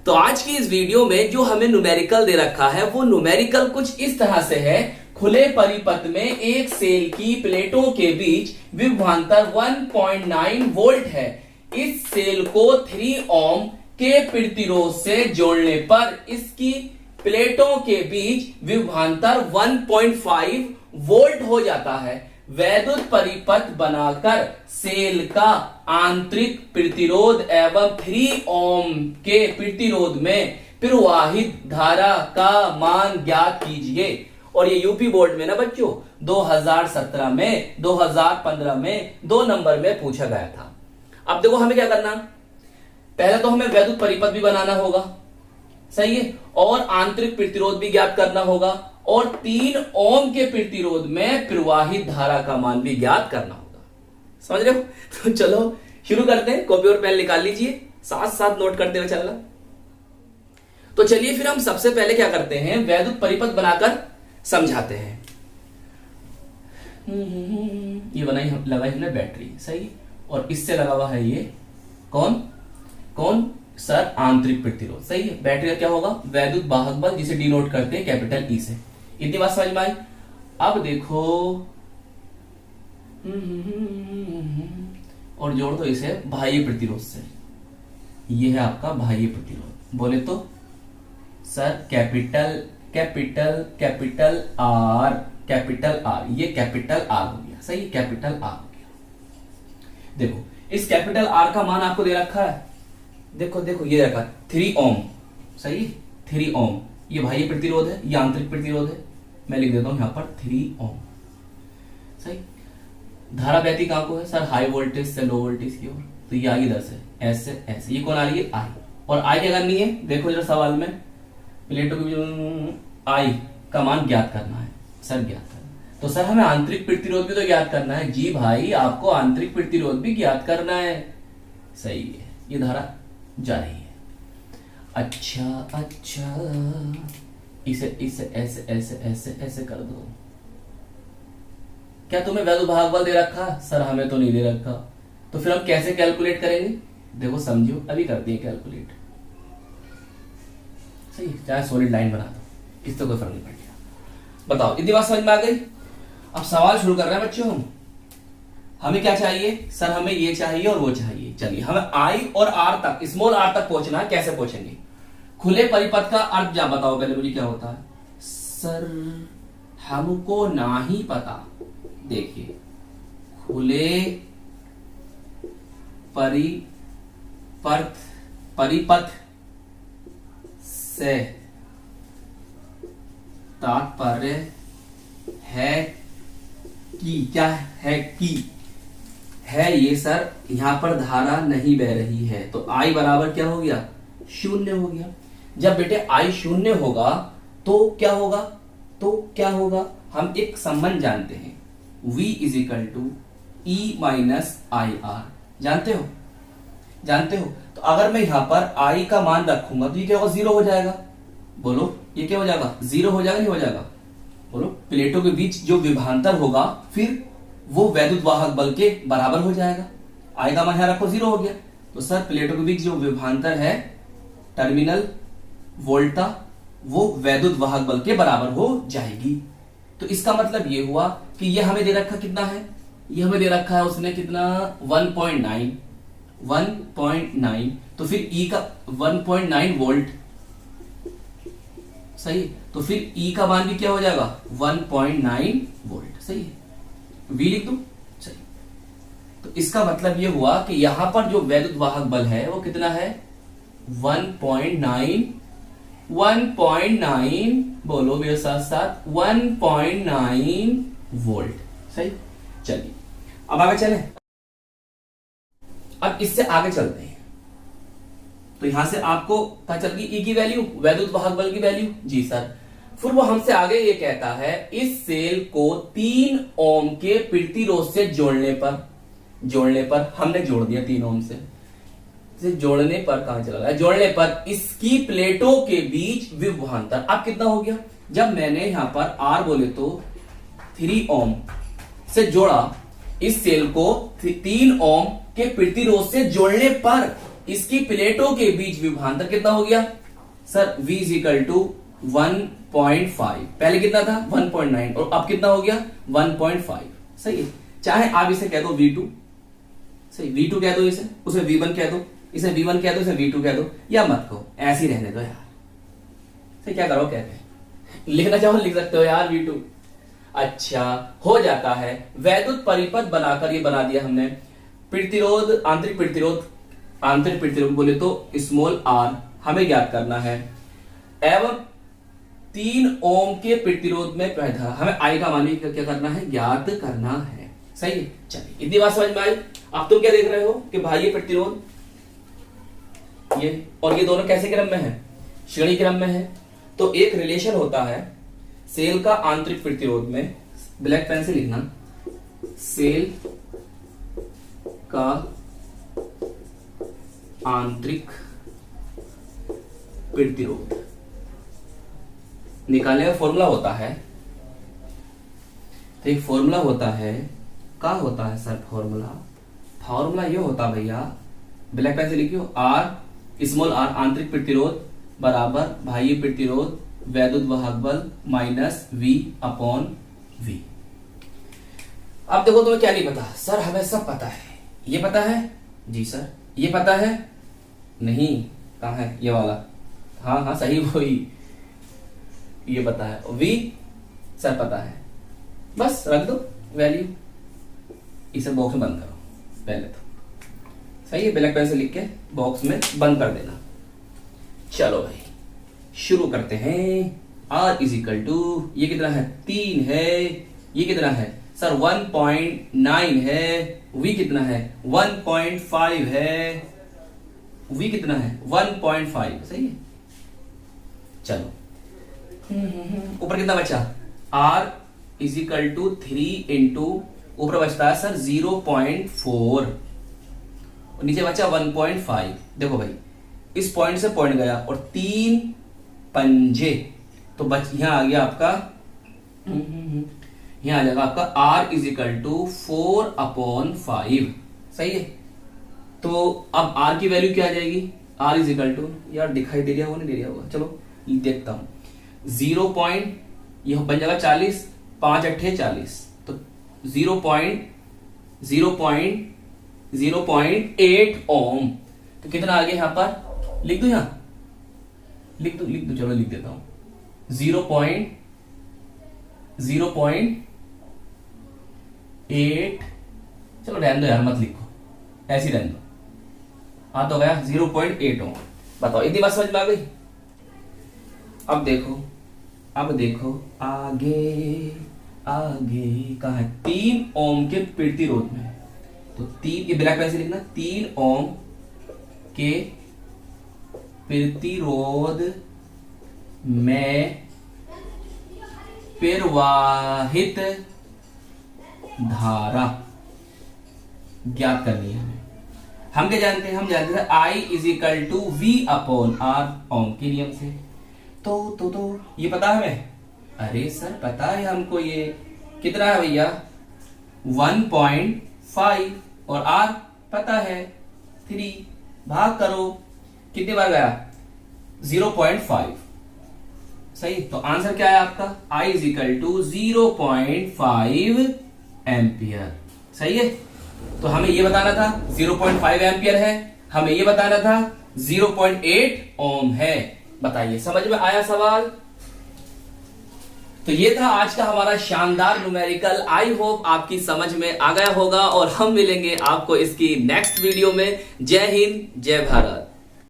तो आज की इस वीडियो में जो हमें न्यूमेरिकल दे रखा है वो न्यूमेरिकल कुछ इस तरह से है। खुले परिपथ में एक सेल की प्लेटों के बीच विभवांतर 1.9 वोल्ट है। इस सेल को 3 ओम के प्रतिरोध से जोड़ने पर इसकी प्लेटों के बीच विभवांतर 1.5 वोल्ट हो जाता है। वैद्युत परिपथ बनाकर सेल का आंतरिक प्रतिरोध एवं 3 ओम के प्रतिरोध में प्रवाहित धारा का मान ज्ञात कीजिए। और ये यूपी बोर्ड में ना बच्चों 2017 में 2015 में 2 नंबर में पूछा गया था। अब देखो हमें क्या करना, पहले तो हमें वैद्युत परिपथ भी बनाना होगा, सही है, और आंतरिक प्रतिरोध भी ज्ञात करना होगा और 3 ओम के प्रतिरोध में प्रवाहित धारा का मान भी ज्ञात करना होगा। समझ रहे हो? तो चलो शुरू करते हैं। कॉपी और पेन निकाल लीजिए, साथ साथ नोट करते हुए चलना। तो चलिए फिर हम सबसे पहले क्या करते हैं, वैद्युत परिपथ बनाकर समझाते हैं। ये बनाई लगाई हमने बैटरी, सही, और इससे लगा हुआ है ये कौन सर, आंतरिक प्रतिरोध, सही है। बैटरी का क्या होगा, वैद्युत वाहक बल, जिसे डिनोट करते हैं कैपिटल ई से। इतनी बात समझ में आई। अब देखो और जोड़ दो इसे बाह्य प्रतिरोध से। ये है आपका बाह्य प्रतिरोध, बोले तो सर कैपिटल आर, ये कैपिटल आर हो गया, सही, कैपिटल आर हो गया। देखो इस कैपिटल आर का मान आपको दे रखा है, देखो ये रखा 3 ओम, सही, 3 ओम। ये बाह्य प्रतिरोध है, ये आंतरिक प्रतिरोध है। मैं लिख देता हूं यहां पर 3 ओम, सही। धारा बहती कहां को है सर, हाई वोल्टेज से लो वोल्टेज की ओर, तो ये आई इधर से ऐसे ऐसे। ये कौन आ रही है, आई। और आई क्या करनी है, देखो जरा सवाल में प्लेटों के आई का मान ज्ञात करना है सर, ज्ञात करना। तो सर हमें आंतरिक प्रतिरोध भी तो ज्ञात करना है। जी भाई, आपको आंतरिक प्रतिरोध भी ज्ञात करना है, सही है। ये धारा जा रही है, अच्छा, इसे ऐसे ऐसे ऐसे ऐसे कर दो। क्या तुम्हें वैद्युत वाहक बल दे रखा, सर हमें तो नहीं दे रखा। तो फिर हम कैसे कैलकुलेट करेंगे, देखो समझो, अभी करते हैं कैलकुलेट, सही, चाहे सॉलिड लाइन बना दो, इससे कोई फर्क नहीं पड़ेगा। बताओ इतनी बात समझ में आ गई। अब सवाल शुरू कर रहे हैं बच्चों हम। हमें क्या चाहिए सर, हमें ये चाहिए और वो चाहिए। चलिए हमें आई और आर तक, स्मॉल आर तक पहुंचना है। कैसे पहुंचेंगे, खुले परिपथ का अर्थ क्या बताओ पहले मुझे, क्या होता है सर, हमको ना ही पता। देखिए खुले परिपथ से तात्पर्य है कि, क्या है कि है ये सर, यहां पर धारा नहीं बह रही है, तो आई बराबर क्या हो गया, 0 हो गया। जब बेटे आई 0 होगा तो क्या होगा, हम एक संबंध जानते हैं, V = E - IR, जानते हो। तो अगर मैं यहां पर I का मान रखूंगा तो ये क्या होगा, 0 हो जाएगा। बोलो ये क्या हो जाएगा, 0 हो जाएगा, नहीं हो जाएगा, बोलो। प्लेटों के बीच जो विभवांतर होगा फिर वो वैद्युत वाहक बल के बराबर हो जाएगा। आई का मान यहां रखो, 0 हो गया। तो सर प्लेटों के बीच जो विभवांतर है, टर्मिनल वोल्टा, वो वैद्युत वाहक बल के बराबर हो जाएगी। तो इसका मतलब ये हुआ कि ये हमें दे रखा कितना है, ये हमें दे रखा है उसने कितना, 1.9। तो फिर E का 1.9 वोल्ट, सही। तो फिर E का मान भी क्या हो जाएगा, 1.9 वोल्ट, सही है। V लिख दो, सही। तो इसका मतलब ये हुआ कि यहां पर जो वैद्युत वाहक बल है वो कितना है, 1.9, बोलो मेरे साथ साथ, 1.9 वोल्ट, सही। चलिए अब आगे चलें। अब इससे आगे चलते हैं। तो यहां से आपको पता चल गई E की वैल्यू, वैद्युत वाहक बल की वैल्यू, जी सर। फिर वो हमसे आगे ये कहता है, इस सेल को 3 ओम के प्रतिरोध से जोड़ने पर हमने जोड़ दिया 3 ओम से जोड़ने पर, कहां चला गया, जोड़ने पर इसकी प्लेटों के बीच विभवांतर अब कितना हो गया। जब मैंने यहां पर R बोले तो 3 ओम से जोड़ा, इस सेल को 3 ओम के प्रतिरोध से जोड़ने पर इसकी प्लेटों के बीच विभवांतर कितना हो गया sir? v is equal to 1.5। पहले कितना था? 1.9 और अब कितना हो गया? 1.5। सही है। चाहे आप इसे कह दो v2, सही, v2 कह दो, इसे उसे v1 कह दो, इसे v1 कह दो, इसे v2 कह दो, या मत कहो, ऐसे ही रहने दो यार। सही, क्या करो, कहते हैं लिखना चाहो लिख सकते हो यार v2। अच्छा, हो जाता है। वैद्युत परिपथ बनाकर ये बना दिया हमने। प्रतिरोध, आंतरिक प्रतिरोध बोले तो स्मॉल r हमें ज्ञात करना है, एवं 3 ओम के प्रतिरोध में प्रधा हमें I का मान क्या करना है? ज्ञात करना है। सही है। चलिए, इतनी बात समझ में आई। अब तुम क्या देख रहे हो कि भाई ये प्रतिरोध ये और ये दोनों कैसे क्रम में है? श्रेणी क्रम में है। तो एक रिलेशन होता है सेल का आंतरिक प्रतिरोध में, ब्लैक पेन से लिखना, सेल का आंतरिक प्रतिरोध निकालने का फॉर्मूला होता है। तो एक फॉर्मूला होता है, क्या होता है सर फॉर्मूला ये होता भैया, ब्लैक पेन से लिखियो, आर स्मॉल आर आंतरिक प्रतिरोध बराबर बाह्य प्रतिरोध वैद्युत वाहक बल माइनस v अपॉन v। अब देखो तुम्हें क्या नहीं पता सर? हमें सब पता है। ये पता है जी सर, ये पता है नहीं, कहां है ये वाला? हाँ सही, वही, ये पता है। v सर पता है, बस रख दो वैल्यू, इसे बॉक्स में बंद करो पहले तो। सही है, ब्लैक पेन से लिख के बॉक्स में बंद कर देना। चलो भाई शुरू करते हैं। R इज इक्वल टू, ये कितना है? 3 है। ये कितना है सर? 1.9 है। V कितना है? 1.5 है। V कितना है? 1.5। सही है। चलो, ऊपर कितना बचा? R is equal to 3 into, ऊपर बचता है सर 0.4 और नीचे बचा 1.5। देखो भाई, इस पॉइंट से पॉइंट गया और 3 पंजे, तो बच यहां आ गया आपका, यहां आ जाएगा आपका R इज इक्वल टू 4/5। सही है। तो अब R की वैल्यू क्या आ जाएगी? R इज इक्वल टू, यार दिखाई दे रहा होगा नहीं दे रहा होगा, चलो देखता हूं, 0. ये बन जाएगा 40, 5 अट्ठे 40, तो 0.8 ओम। तो कितना आ गया यहां पर? लिख दो, यहां लिख दो, चलो लिख देता हूं, 0.8, चलो रहने दो यार, मत लिखो, ऐसे ही रहने दो। हाँ तो गया 0.8 ओम। बताओ, इतनी बात समझ में आ गई? अब देखो आगे कहा है? 3 ओम के प्रतिरोध में, तो 3, ये ब्लैक पेन से लिखना, 3 ओम के प्रतिरोध में प्रवाहित धारा ज्ञात करनी है हमें। हम क्या जानते हैं? हम जानते हैं I is equal to V upon R, Ohm के नियम से। तो ये पता है हमें? अरे सर पता है हमको। ये कितना है भैया? 1.5 और R पता है 3। भाग करो, कितनी बार गया? 0.5। सही। तो आंसर क्या है आपका? I is equal to 0.5 ampere. सही है। तो हमें ये बताना था 0.5 एम्पियर है, हमें ये बताना था 0.8 ओम है। बताइए, समझ में आया सवाल? तो ये था आज का हमारा शानदार न्यूमेरिकल। आई होप आपकी समझ में आ गया होगा और हम मिलेंगे आपको इसकी नेक्स्ट वीडियो में। जय हिंद, जय भारत।